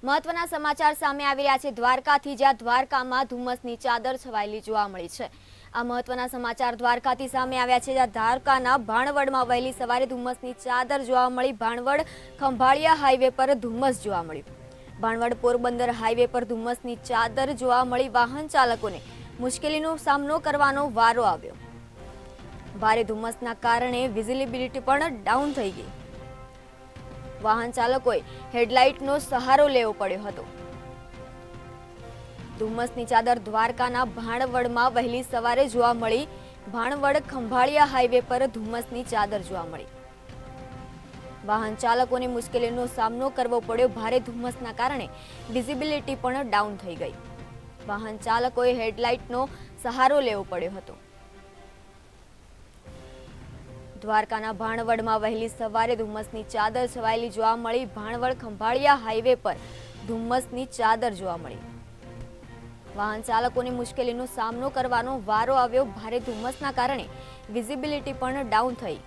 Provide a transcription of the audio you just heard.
મહત્વના સમાચાર સામે આવી રહ્યા છે દ્વારકાથી, જ્યાં દ્વારકામાં ધુમ્મસની ચાદર છવાયેલી જોવા મળી છે। આ મહત્વના સમાચાર દ્વારકાથી સામે આવ્યા છે, જ્યાં દ્વારકાના ભાણવડમાં વહેલી સવારે ધુમ્મસની ચાદર જોવા મળી। ભાણવડ ખંભાળિયા હાઈવે પર ધુમ્મસ જોવા મળ્યું। ભાણવડ પોરબંદર હાઈવે પર ધુમ્મસની ચાદર જોવા મળી। વાહન ચાલકોને મુશ્કેલીનો સામનો કરવાનો વારો આવ્યો। ભારે ધુમ્મસના કારણે વિઝિબિલિટી પણ ડાઉન થઈ ગઈ। વાહન ચાલકોએ હેડલાઇટનો સહારો લેવો પડ્યો હતો। ધુમ્મસની ચાદર દ્વારકાના ભાણવડમાં વહેલી સવારે જોવા મળી। ભાણવડ ખંભાળિયા હાઈવે પર ધુમ્મસની ચાદર જોવા મળી। વાહન ચાલકોને મુશ્કેલીનો સામનો કરવો પડ્યો। ભારે ધુમ્મસના કારણે વિઝિબિલિટી પણ ડાઉન થઈ ગઈ। વાહન ચાલકોએ હેડલાઇટનો સહારો લેવો પડ્યો હતો। દ્વારકાના ભાણવડમાં વહેલી સવારે ધુમ્મસની ચાદર છવાયેલી જોવા મળી। ભાણવડ ખંભાળિયા હાઈવે પર ધુમ્મસની ચાદર જોવા મળી। વાહન ચાલકોને મુશ્કેલીનો સામનો કરવાનો વારો આવ્યો। ભારે ધુમ્મસના કારણે વિઝિબિલિટી પણ ડાઉન થઈ।